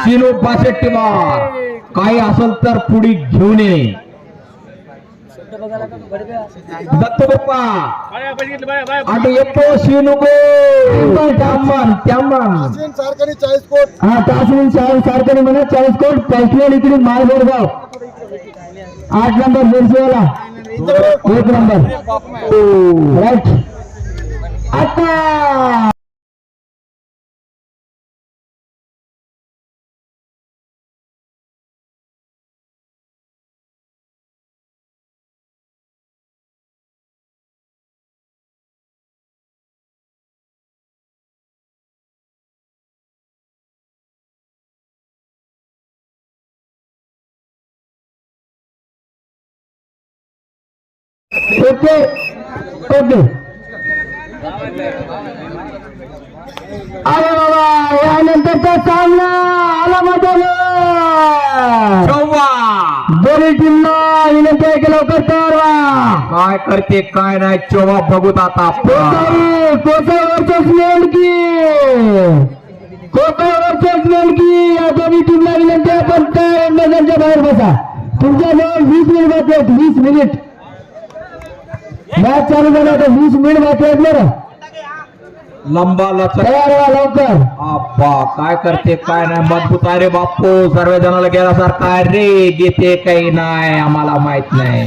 चिनू 62 मार काही असेल तर पुढे घेऊन ये दत्त बाप्पा आणि येतो शिनुगो सारखी 40 कोट हा तासून सारखी म्हणा 40 कोट पैसले इकडे माल बोरगाव 8 नंबर जर्सीवाला 1 नंबर राईट आता ओके ओके अरे बाबा यानंतरचा सामना आला मध्ये दोन्ही टीमला विनंती आहे की लवकर तयार व्हा काय करते काय नाही चोवा बघूत आता कोसावरच नेमकी या दोन्ही टीमला विनंती आहे पण तयार मैदानाच्या बाहेर बसा तुमच्याजवळ 20 मिनिट बाकी आहेत 20 मिनिट मॅच चालू झाला तर 20 मिनिट बाकी आहेत बरं लंबा लचक तयार व्हा लवकर अप्पा काय करते काय नाही मजबूत आहे रे बाप्पू सर्व जणाला गेल्यासारखा आहे रे घेते काही नाही आम्हाला माहित नाही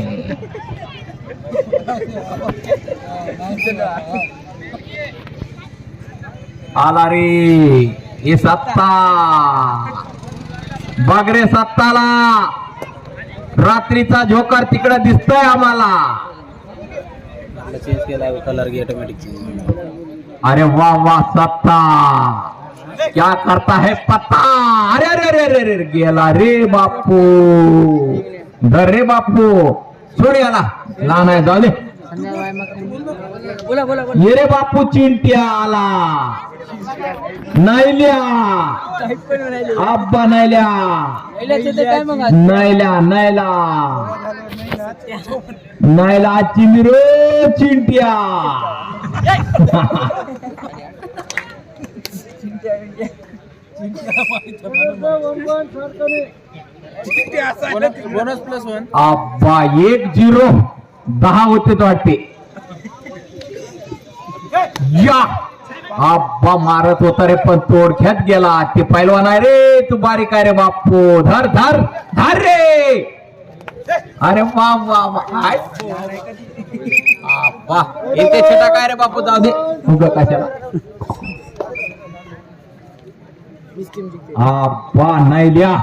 आला रे हे सत्ता बघ रे सत्ताला रात्रीचा झोकर तिकडे दिसतोय आम्हाला चेंज केला कलर की ऑटोमेटिक अरे वाह वाह सत्ता क्या करता है पत्ता अरे अरे अरे अरे अरे गेला रे बापू धर रे बापू सोड याला लहान आहे जाऊ दे ये रे बापू चिंट्या आला नाईल्या आब्बा नाईल्या नाईल्या नाईला नाईला चिंद्रो चिंट्या बोनस +1 आब्बा 1-0 10 होते तो वाटते या आब्बा मारत होता रे पण तोडख्यात गेला ते पैलवान आहे रे तू बारीक आहे रे बापू धर धर धर रे अरे वा वा वा आब्बा इथे छोटा काय रे बापू जाऊ दे उगा कशाला आब्बा नाही लिया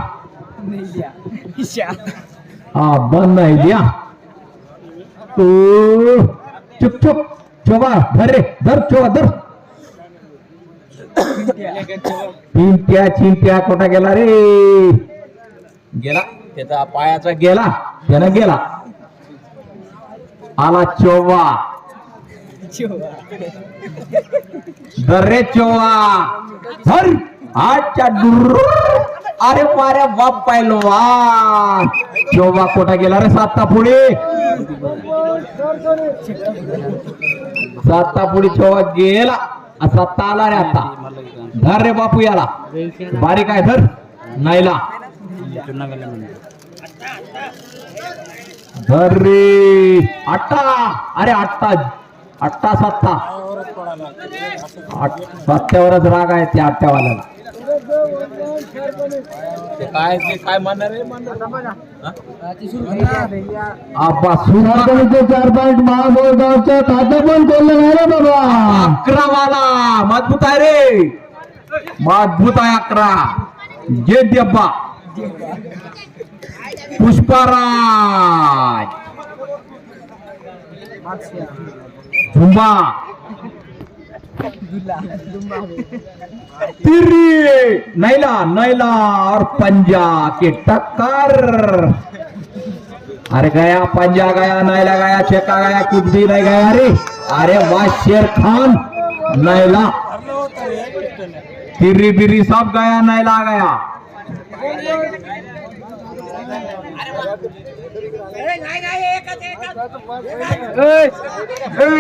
आब्बा नाही लिया तू चुप चुप चोबा धर रे धर चोबा धर चिंट्या चिंट्या कोटा गेला रे गेला त्याचा पायाचा गेला त्यानं गेला आला चोवा धर रे चोवा धर आजच्या दूर अरे मारे बाप पैलवान चोवा कोटा गेला रे साता पुढे साता पुढे चोवा गेला सत्ता आला रे आता धर रे बापू याला बारीक आहे धर नाहीला धर रे अट्टा अरे अट्टा अट्टा सत्ता सत्यावरच राग आहे त्या अट्ट्यावाल्याला काय म्हणणार रे आब्बा सुरुवातीचे 4 पॉइंट महाबोलगावच्या खाते पण केलं नाही रे बाबा 11 वाला मजबूत आहे रे मजबूत आहे 11 जे डब्बा पुष्पराज झुंबा तिरी नैला नैला और पंजा के टक्कर अरे गया पंजा गया नैला गया चेका गया कुछ भी नहीं गया रे अरे वाह शेर खान नैला तिरी बिरी सब गया नैला गया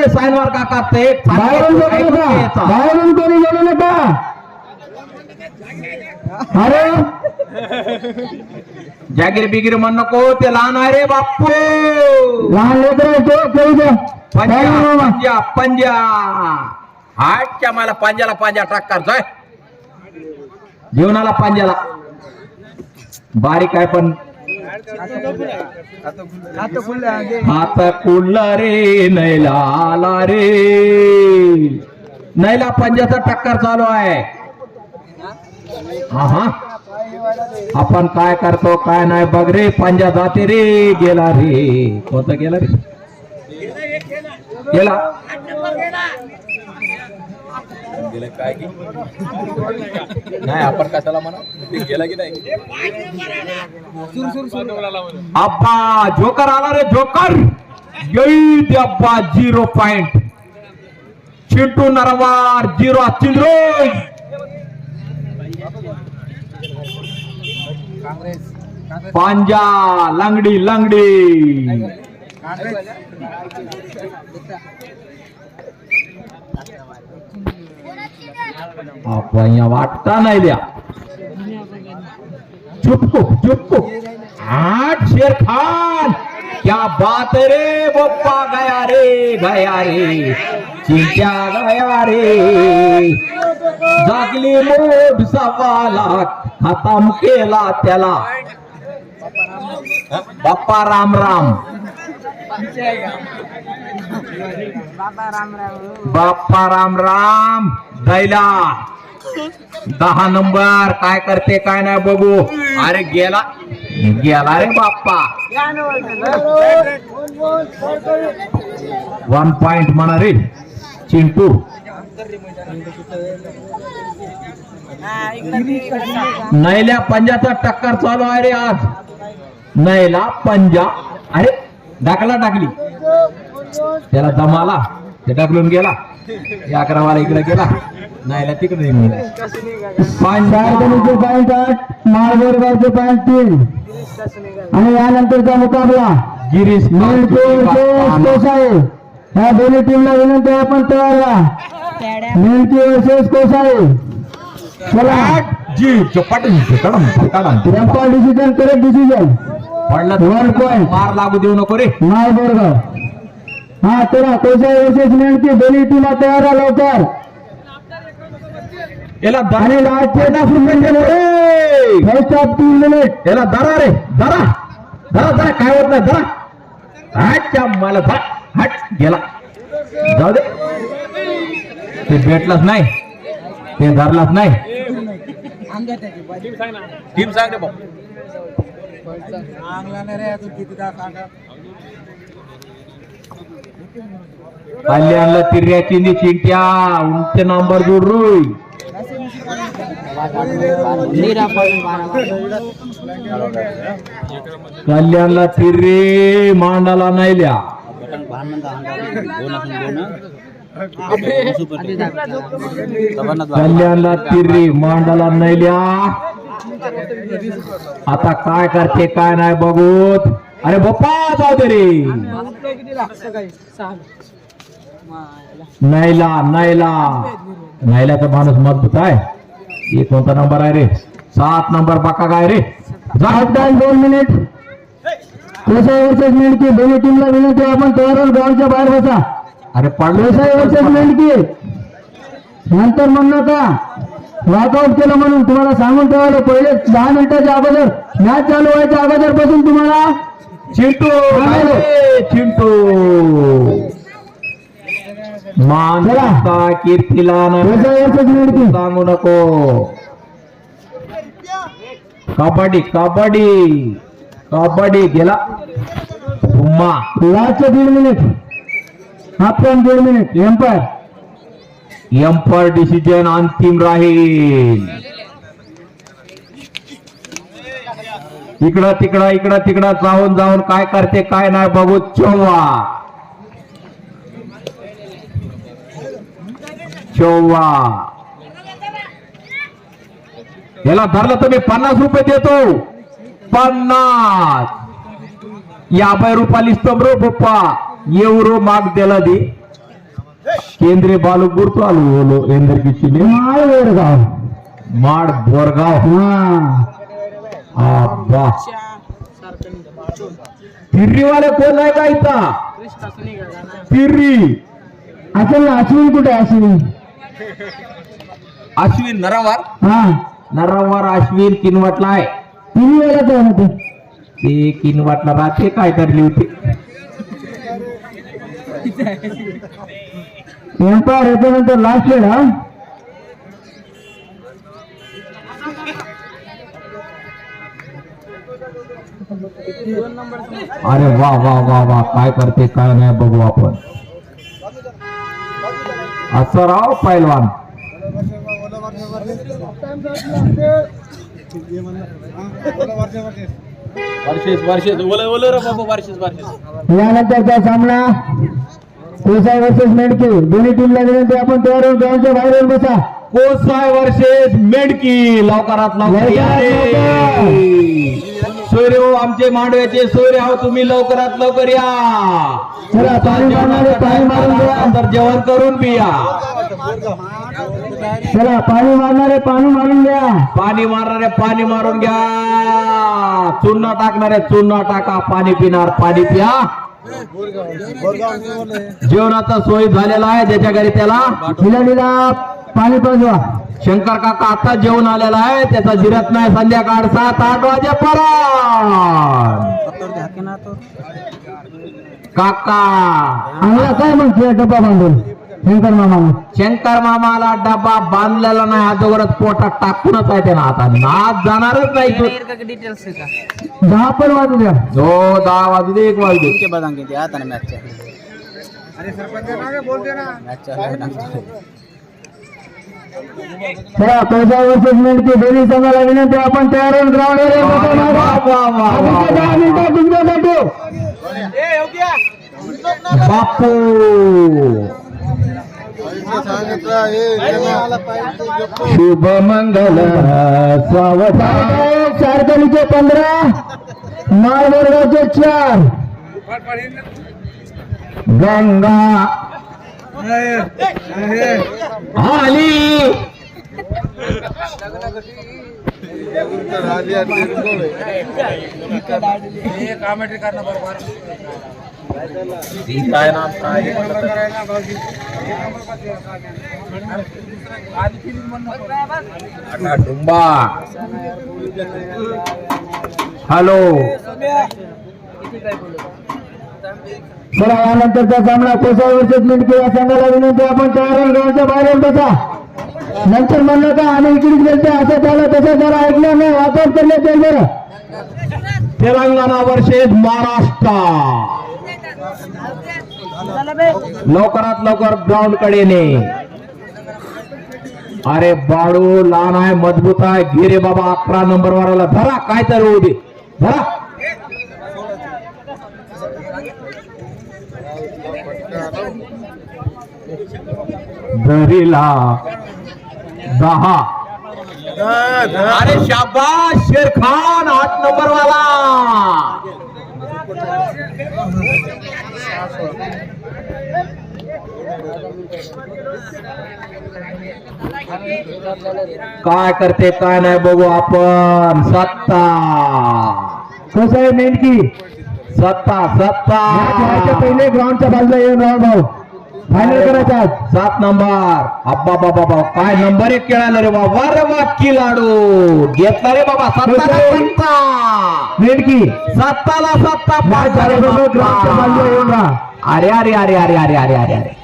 साइनवर काका ते बाहेरून कोणी गेलो नका अरे जागीर बिगीर म्हण नको, ते लहान आहे रे बाप्पू. लहान लेकर तो खेळू दे. पंजा पंजा हाटच्या मला पंजाला पंजा टाककार जाय जीवनाला पंजाला बारीक आहे पण हात कुल्ला रे नैला रे नैला पंजाचा टक्कर चालू आहे. हा आपण काय करतो काय नाही बघ रे. पंजा जाते रे. गेला रे. कोणता गेला रे. गेला काय की नाही आपण कशाला म्हणा गेला की नाही. अब्बा जोकर आला रे. जोकर येईल अब्बा. 0 पॉइंट. चिंटू नरवार 0 चिंद्रो. पांजा लंगडी लंगडी आपण वाटता नाही द्या. चुपको चुपको. 8 शेर खान क्या बात रे. बप्पा गया रे चिंट्या गया रे. जागली मोठ 1.25 लाख खतम केला त्याला. बाप्पा राम राम. बाप्पा राम राम. दैला 10 नंबर. काय करते काय नाही बघू. अरे गेला रे बाप्पा. 1 पॉइंट म्हणा रे चिंटू. नैल्या पंजाचा टक्कर चालू आहे रे आज. नैला पंजा. अरे टाकला टाकली त्याला दमाला. ते टाकलून गेला. 11 वाला इकडे गेला. नाहीला तिकडे पॉइंट 8 माळगोरगावचे पॉइंट 3 आणि यानंतरचा मुकाबला गिरीश कोसाळे. ह्या दोन्ही टीमला विनंती आहे आपण तयार राहा. मेंढकी वर्सेस कोसाळे. चला जी चपाट एम्पायर डिसिजन करेक्ट डिसिजन. पडला 1 पॉइंट. मार लागू देऊ नको रे. माळगोरगाव. हा चला कोसाळे वर्सेस मेंढकी. दोन्ही टीमा तयार राहा लवकर. याला आणि लास्ट 50 रुपये फर्स्ट ऑफ 3 मिनिट. याला धरा रे. धरा धरा धरा. काय होत नाही. धरा. हाटच्या मला धरा. हट गेला. जाऊ दे. ते भेटलाच नाही. ते धरलाच नाही. टीम सांग रे भाऊ. कल्याणला तिर्याची नि चिंट्या उंच नंबर जोड रोय. कल्याणला तिर्रे मांडाला नाहील्या. कल्याणला तिर्री मांडाला नाहील्या. आता काय करते काय नाही बघूत. अरे बाप्पा जाऊ दे रे. नाहीला नाहीला नाहील्याचा माणूस मजबूत आहे. हे कोणता नंबर आहे रे. 7 नंबर पक्का काय रे. 2 मिनिट. कोसाळे वर्सेस मेंढकी. दोन्ही टीमला विनंती आहे आपण तयार ग्राउंडच्या बाहेर बसा. अरे कोसाळे वर्सेस मेंढकी. नंतर म्हणू नका वॉकआउट केलं म्हणून. तुम्हाला सांगून ठेवायला पहिले 10 मिनिटाच्या अगोदर मॅच चालू व्हायच्या अगोदर पासून तुम्हाला चिंटू चिंटू मानता कीर्तीला सांगू नको. कबड्डी कबड्डी कबड्डी गेला. Last 1.5 minute. आपण 1.5 मिनिट. एम्पायर डिसिजन अंतिम राहील. इकडं तिकडं इकडं तिकडं जाऊन जाऊन काय करते काय नाही बघू. 14 याला धरलं तर मी 50 रुपये देतो. 50 50 रुपयाला स्तंभ पप्पा एवढं माग दिला दे. केंद्रीय बालू गुर्तू आलो एंदर किचने माळगोरगाव माड बोरगाव. आबा तिर्रीवाले कोण आहे का इथं? तिर्री असेल ना. अश्विन कुठे आहे? अश्विन अश्विन नरावार. हा नरावर अश्विन किनवटला आहे. तिन्ही वेळेला जाऊ ना ते किनवटला राहते काय करली होती. एम्पायर याच्यानंतर लास्ट वेळ. हा अरे वा वा वा वा काय करते काय नाही बघू आपण. असं राव पैलवान. वर्षेस ओल रे बाबा वर्षेस. यानंतरचा सामना कोसाई वर्सेस मेडके. दोन्ही टीमला विनंती आपण तयार होऊन ग्राउंडच्या बाहेर येऊन बसा. कोसाय वर्सेस मेडकी. लवकरात लवकर या रे. सोयरे हो आमचे मांडव्याचे सोयरे आहो तुम्ही लवकरात लवकर या. चला पाणी मारणारे पाणी मारून द्या. नंतर जेवण करून बी या. चला पाणी मारणारे पाणी मारून द्या. पाणी मारणारे पाणी मारून घ्या. चुन्ना टाकणारे चुन्ना टाका. पाणी पिणार पाणी प्या. जेवणाचा सोय झालेला आहे ज्याच्या घरी त्याला खिलाडीला पाणी पाजवा. शंकर काका आता जेवण आलेला आहे त्याचा जिरत नाही. संध्याकाळ 7-8 वाजेपर्यंत काका आम्हाला काय म्हणते डब्बा बांधून शंकर मामा. शंकर मामाला डबा बांधलेला नाही. अगोदरच पोटात टाकूनच आहे त्याला. आता नाच जाणारच नाही. 10 पण वाजू द्या. 10 वाजू दे 1 वाजू दे. चला कोसाई वर्सेस मेडके. दोन्ही संघाला विनंती आपण तयार होऊन ग्राउंडवर येऊन बसा. वा, वा, वा, वा. 10 मिनिटं तुमच्यासाठी. बापू शुभ मंगल स्वागत. सारकलीचे 15 माळवर्गाचे 4. गंगा आली. काय नाम काय डुंबा. हॅलो. चला यानंतरचा सामना कोसाई वर्सेस मेडके. या संघाला विनंती आपण तयार होऊन ग्राउंडच्या बाहेर येऊन बसा. नंतर म्हणलं का आम्ही इकडेच गेलते असं झालं तसं जरा ऐकलं नाही. वापर करले ते बरं. तेलंगणा वर्सेस महाराष्ट्र. लवकरात लवकर ग्राउंड कडे ने. अरे बाळू लहान आहे मजबूत आहे. गिरे बाबा 11 नंबर वाला धरा. काय तर होऊ दे धरा. धरीला 10. अरे शाबाश शेर खान 8 नंबर वाला. काय करते काय नाही बघू आपण. सत्ता कोसाई मेडकी. सत्ता पहिले ग्राउंडच्या बाजूला येऊन राहा भाऊ. फायनल करायचा 7 नंबर. अब्बा बाबा बाबा काय नंबर 1 खेळायला रे बाबा. रे वा किलाडू घेतला रे बाबा. सत्ता मेडकी. सत्ताला सत्ता. ग्राउंडच्या बाजूला येऊन राहा. अरे अरे अरे अरे अरे अरे अरे अरे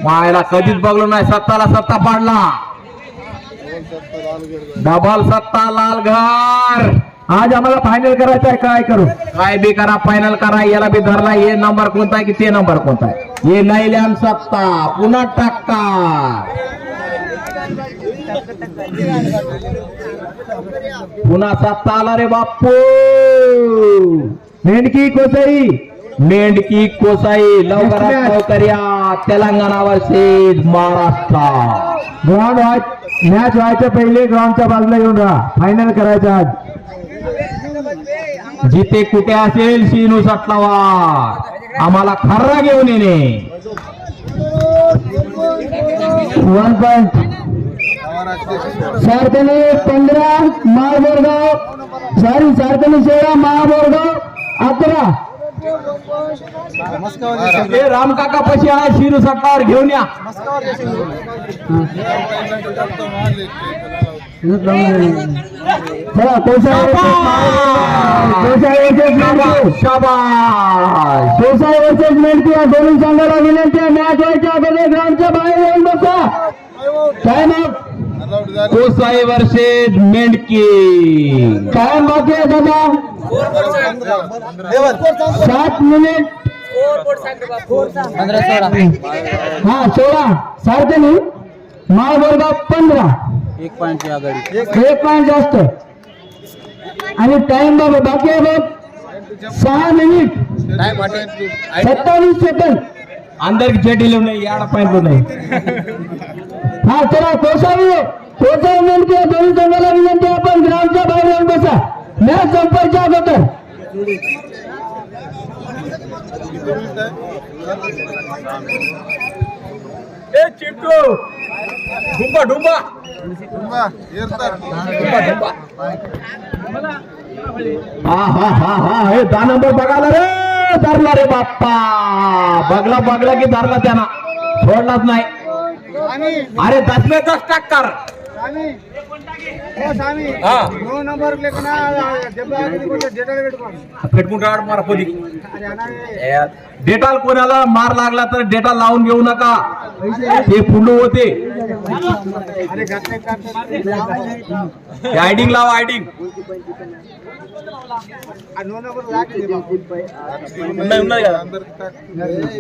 मायला कधीच बघलो नाही. सत्ताला सत्ता पाडला. डबल सत्ता लालघर. आज आम्हाला फायनल करायचं आहे. काय करू? काय बी करा फायनल करा. याला बी धरला. हे नंबर कोणता आहे की ते नंबर कोणता आहे. हे लैल्यान सत्ता पुन्हा टाका. पुन्हा सत्ता आला रे बापू. मेंढकी कोसाई. मेंढकी कोसाई लवकरात लवकर या. Telangana versus Maharashtra. Ground match व्हायच्या पहिले ग्राउंडच्या बाजूला येऊन राहा. फायनल करायचं आज. जिथे कुठे असेल सीनू सटलावा आम्हाला खर्रा घेऊन येणे. 1 पॉइंट. सारकणी 15 महाबोरगाव सारकणी 16 महाबोरगाव 11 हे राम काका पशी आहे शिरू सट्टावर घेऊन या चला कोसाई वर्सेस मेंढकी या दोन्ही संघाला विनंती आहे मॅच व्हायच्या अगोदर ग्राउंडच्या बाहेर येऊन बसा time out Kosai versus मेंढकी time बाकी आहे दादा 7 मिनिट हा 16 सारखं महाबोरगाव 15 1 पॉइंटची आघाडी 1 पॉइंट जास्त आणि टाइम बाबा बाकी आहे बघ 6 मिनिट 27 सेकंद अंदर चेटी नहीं याड पाहिजे नाही हा चला कोसावी मेंढकी या दोन्ही संघाला विनंती आहे, आपण ग्राउंडच्या बाहेर येऊन बसा मॅच संपायच्या अगोदर ए चिट्टू डुंबा डुंबा हा हा हा हा हे 10 नंबर बघायला रे धरला रे बाप्पा बघला की धरला त्यांना सोडलाच नाही अरे 10 में 10 टक्कर डेटाल कोणाला मार लागला तर डेटा लावून घेऊ नका ते फुंडू होते आयडिंग लावा आयडिंग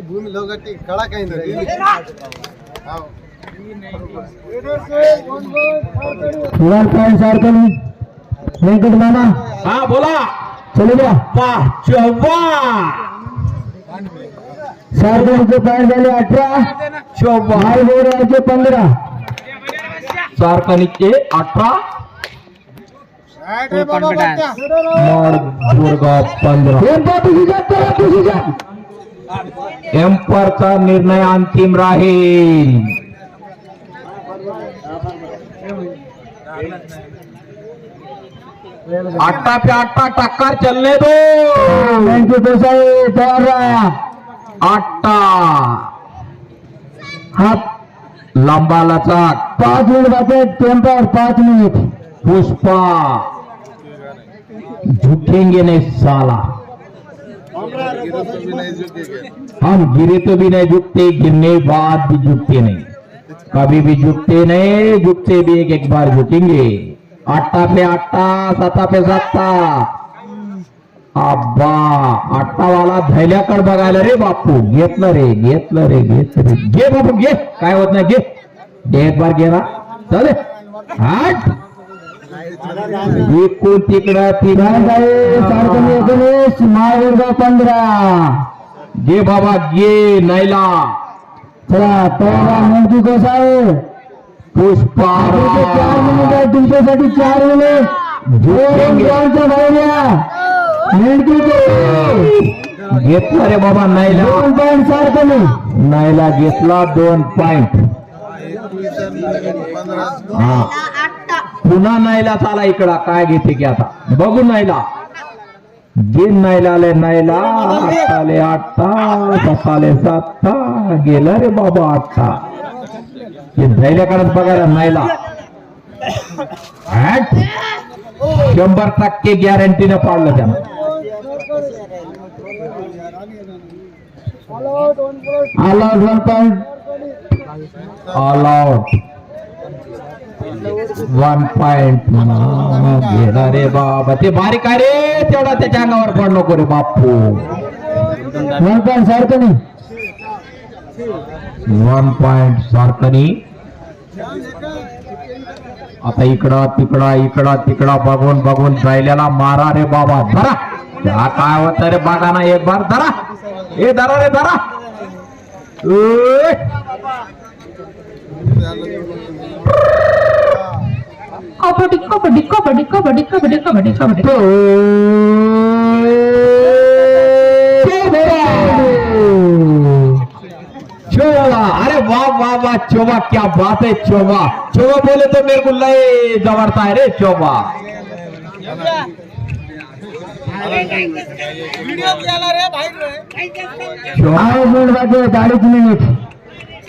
भूमी लोगटी कळा काही नाही सारखं व्यंकट मामा हा बोला चले द्या वाह चव्वा सारखं पॉईंट झाले 18 चव्वा महाबोरगावचे 15 सारखणीचे 18 महाबोरगाव 15 एम्परचा निर्णय अंतिम राहील 8 पे 8 टक्कर चलने दो थँक्यू कोसाई तयार रहा 8 हा लंबा लचक 5 मिनिट बाकी टेम्पर 5 मिनिट पुष्पा झुकेंगे नहीं साला हम गिरे तो भी नहीं झुकते गिरने बाद भी झुकते नहीं कभी भी झुकते नहीं झुकते भी एक बार झुकेंगे 8 पे 8 7 पे 7 अब्बा 8 वाला धैल्याकडे बघायला रे बापू घेतलं रे घे बापू घे काय होत नाही घे एक बार घे ना चालेल 8 एकूण तिकडं 3 सारखं 19 महाबोरगाव 15 घे बाबा घे नाहीला चला तयार मेंढकी कोसाई पुष्पा 4 मिनिट आहे तुमच्यासाठी 4 मिनिट ग्राउंडच्या बाहेर या मेंढकी घेतला रे बाबा नाहीला 2 पॉईंट सारखं नाहीला घेतला 2 पॉइंट हा पुन्हा नाहीला चाला इकडा काय घेते की आता बघू नाहीला घे नाहीलाले नाहीला 8 7 गेला रे बाबा 8 हे धैर्याकडे बघायला नाहीला 100% गॅरंटीने पाडलं त्यानं all out 1 point all out 1 point गेला रे बाबा ते बारीक आहे रे तेवढा त्याच्या अंगावर पड नको रे बापू 1 पॉईंट सारखं 1 पॉइंट सारखनी आता इकडं तिकडं बघून राहिल्याला मारा रे बाबा धरा त्या काय होत रे बघा ना एक बार धरा हे धरा रे धरा कबड्डी कबड्डी कबड्डी कबड्डी कबड्डी कबड्डी कबड्डी अरे वाह वाह वाह चोबा, क्या बात है चोबा। चोबा बोले तो मेरे को लय जवरता है रे चोबा। चोबा 40 मिनिट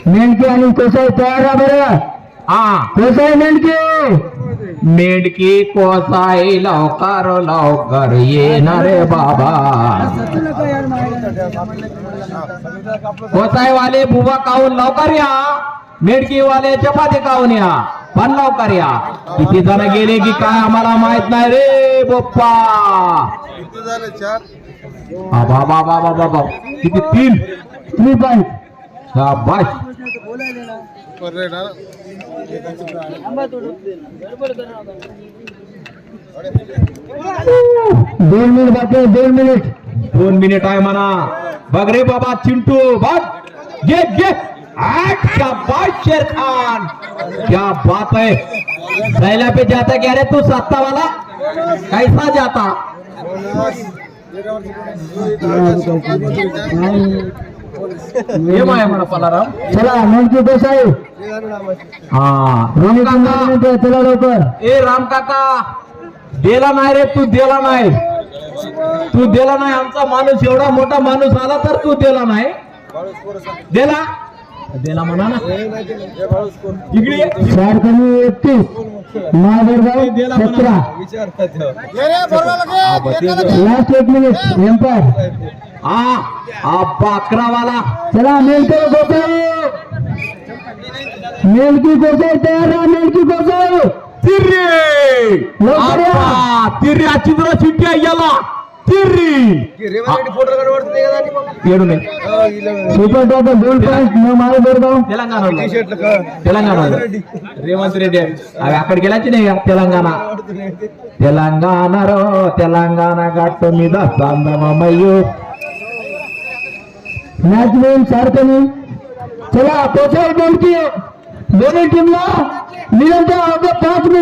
मेंढके आणि कोसाई तयार आहे बरं. हा कोसाई मेंढके मेंढकी कोसाई लवकर येणार रे बाबा। कोसाई वाले बुबा काऊन लवकर या, मेंढकी वाले चपाती काऊन या, पण लवकर या। किती जण गेले की काय आम्हाला माहित नाही रे बोप्पा। किती झाले? 4. बाबा बाबा बाबा किती? 3 पॉईंट. शाबाश। दोन मिनिट बाकी आहे, 2 मिनिट. 2 मिनिट आहे म्हणा। बघ रे बाबा चिंटू, बघ घे घे। शाबाश शेर खान, क्या बात है। पहला पे जाता क्या रे तू? सत्ता वाला कैसा जाता? ये माय म्हणा पलाराम। चला मेंढकी कोसाई हा रोहित काका चला लवकर. ए राम काका, दिला नाही रे तू, दिला नाही तू, दिला नाही। आमचा माणूस एवढा मोठा माणूस आला तर तू दिला नाही। दिला दिला म्हणा ना इकडे ये. 4 कमी 31 महादेवगाव 17. Last 1 minute empire. हा 11 वाला। चला मेंढकी कोसाई, मेंढकी कोसाई तयार राहा. मेंढकी कोसाई तिर्री लवकर या. तिर्री चित्र चिट्टी याला तिर्री येडू नाही। Super topper 2 point Mahadevgaon. Telangana Revanth Reddy अरे अकडे गेलाच नाही का? तेलंगाणा रो तेलंगाणा गाठ मी दामयू. मॅच होईल 4 कमी. चला कोसाई मेंढकी दोन्ही टीमला निरंतर 5 मिनिट.